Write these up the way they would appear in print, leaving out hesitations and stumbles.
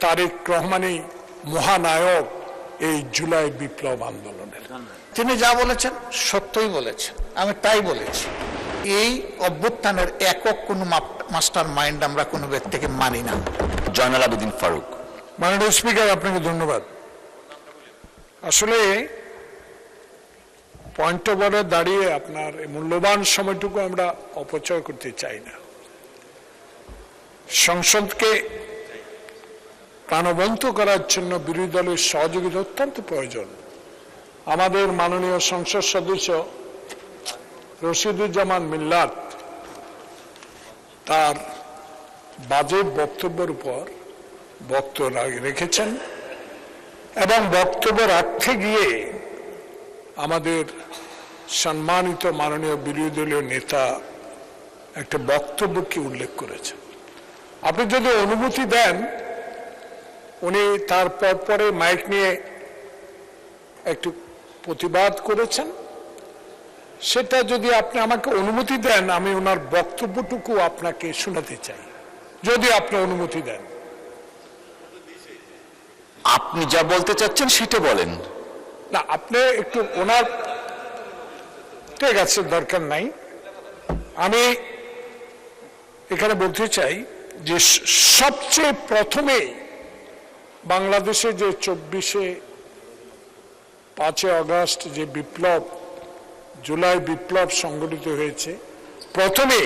তারেক রহমানই মহানায়ক এই জুলাই বিপ্লব আন্দোলনের। তিনি যা বলেছেন সত্যই বলেছেন, আমি তাই বলেছি। এই অভ্যুত্থানের একক কোনো মাস্টার মাইন্ড আমরা কোনো ব্যক্তিকে মানি না। জয়নাল আবেদিন ফারুক। মাননীয় স্পিকার, আপনাকে ধন্যবাদ। আসলে পয়েন্ট অফ অর্ডার দাঁড়িয়ে আপনার মূল্যবান সময়টুকু আমরা অপচয় করতে চাই না। সংসদকে প্রাণবন্ত করার জন্য বিরোধী দলের সহযোগিতা অত্যন্ত প্রয়োজন। আমাদের মাননীয় সংসদ সদস্য রশিদুজ্জামান মিল্লাত তার বাজেট বক্তব্যের উপর বক্তব্য রেখেছেন এবং বক্তব্য রাখতে গিয়ে আমাদের সম্মানিত মাননীয় বিরোধী দলীয় নেতা একটা বক্তব্যকে উল্লেখ করেছেন। আপনি যদি অনুমতি দেন, উনি তার পরে মাইক নিয়ে একটু প্রতিবাদ করেছেন। সেটা যদি আপনি আমাকে অনুমতি দেন, আমি ওনার বক্তব্যটুকু আপনাকে শোনাতে চাই, যদি আপনি অনুমতি দেন। আপনি যা বলতে চাচ্ছেন সেটা বলেন। না, আপনি একটু ওনার, ঠিক আছে, দরকার নাই। আমি এখানে বলতে চাই যে সবচেয়ে প্রথমে বাংলাদেশে যে 5 আগস্ট যে বিপ্লব, জুলাই বিপ্লব সংগঠিত হয়েছে, প্রথমে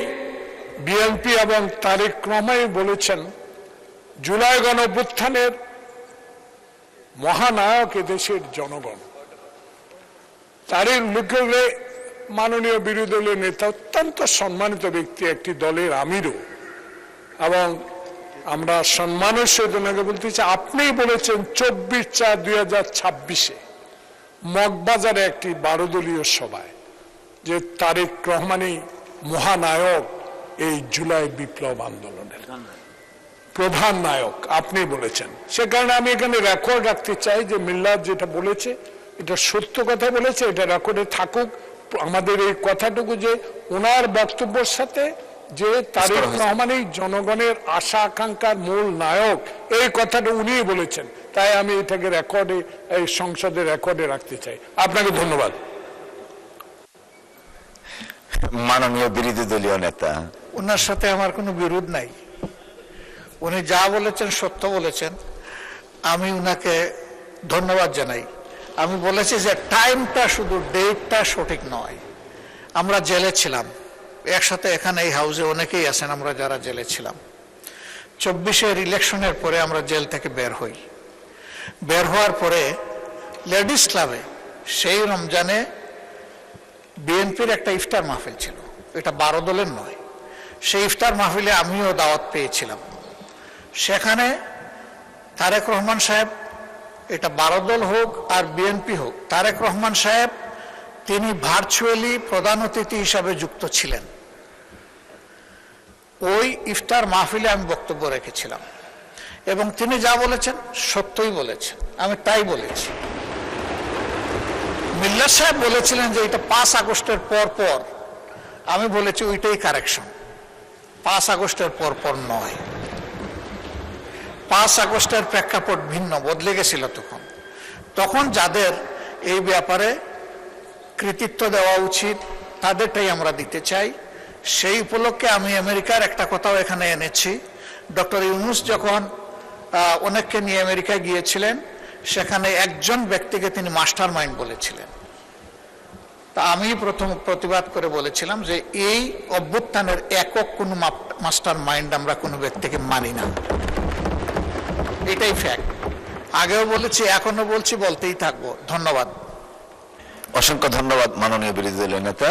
বিএনপি এবং তারেক রহমান বলেছেন জুলাই গণঅভ্যুত্থানের মহানায়ক এদেশের জনগণ। তারই লোকের মাননীয় বিরোধী দলীয় নেতা, অত্যন্ত সম্মানিত ব্যক্তি, একটি দলের আমিরও, এবং আমরা সম্মানের সহিত ওনাকে বলতে চাই, আপনিই বলেছেন 24/4/2026 মগবাজারে একটি 12 দলীয় সভায় যে তারেক রহমানই মহানায়ক এই জুলাই বিপ্লব আন্দোলনের প্রধান নায়ক, আপনি বলেছেন। সে কারণে আমি এখানে রেকর্ড রাখতে চাই যে মিল্লাত যেটা বলেছে এটা সত্য কথা বলেছে, এটা রেকর্ডে থাকুক। আমাদের এই কথাটুকু যে ওনার বক্তব্যের সাথে যে তারেক রহমানই জনগণের আশা আকাঙ্ক্ষার মূল নায়ক, এই কথাটা উনিই বলেছেন। তাই আমি এটাকে রেকর্ডে, এই সংসদের রেকর্ডে রাখতে চাই। আপনাকে ধন্যবাদ। মাননীয় বিরোধী দলীয় নেতা। ওনার সাথে আমার কোনো বিরোধ নাই। উনি যা বলেছেন সত্য বলেছেন, আমি উনাকে ধন্যবাদ জানাই। আমি বলেছি যে টাইমটা, শুধু ডেটটা সঠিক নয়। আমরা জেলে ছিলাম একসাথে, এখানে এই হাউসে অনেকেই আছেন আমরা যারা জেলে ছিলাম। 24-এর ইলেকশনের পরে আমরা জেল থেকে বের হই। বের হওয়ার পরে লেডিস ক্লাবে সেই রমজানে বিএনপির একটা ইফতার মাহফিল ছিল, এটা 12 দলের নয়। সেই ইফতার মাহফিলে আমিও দাওয়াত পেয়েছিলাম। সেখানে তারেক রহমান সাহেব, এটা 12 দল হোক আর বিএনপি হোক, তারেক রহমান সাহেব তিনি ভার্চুয়ালি প্রধান অতিথি হিসাবে যুক্ত ছিলেন। ওই ইফতার মাহফিলে আমি বক্তব্য রেখেছিলাম এবং তিনি যা বলেছেন সত্যই বলেছেন, আমি তাই বলেছি। মিল্লাত সাহেব বলেছিলেন যে এটা 5 আগস্টের পর, আমি বলেছি ওইটাই কারেকশন, 5 আগস্টের পর নয়। 5 আগস্টের প্রেক্ষাপট ভিন্ন, বদলে গেছিল। তখন যাদের এই ব্যাপারে কৃতিত্ব দেওয়া উচিত তাদেরটাই আমরা দিতে চাই। সেই উপলক্ষে আমি আমেরিকার একটা কথাও এখানে এনেছি। ডক্টর ইউনূস যখন অনেককে নিয়ে আমেরিকায় গিয়েছিলেন, সেখানে একজন ব্যক্তিকে তিনি মাস্টার মাইন্ড বলেছিলেন। তা আমি প্রথম প্রতিবাদ করে বলেছিলাম যে এই অভ্যুত্থানের একক কোনো মাস্টার মাইন্ড আমরা কোনো ব্যক্তিকে মানি না, এটাই ফ্যাক্ট। আগেও বলেছি, এখনো বলছি, বলতেই থাকবো। ধন্যবাদ। অসংখ্য ধন্যবাদ মাননীয় বিরোধী দলীয় নেতা।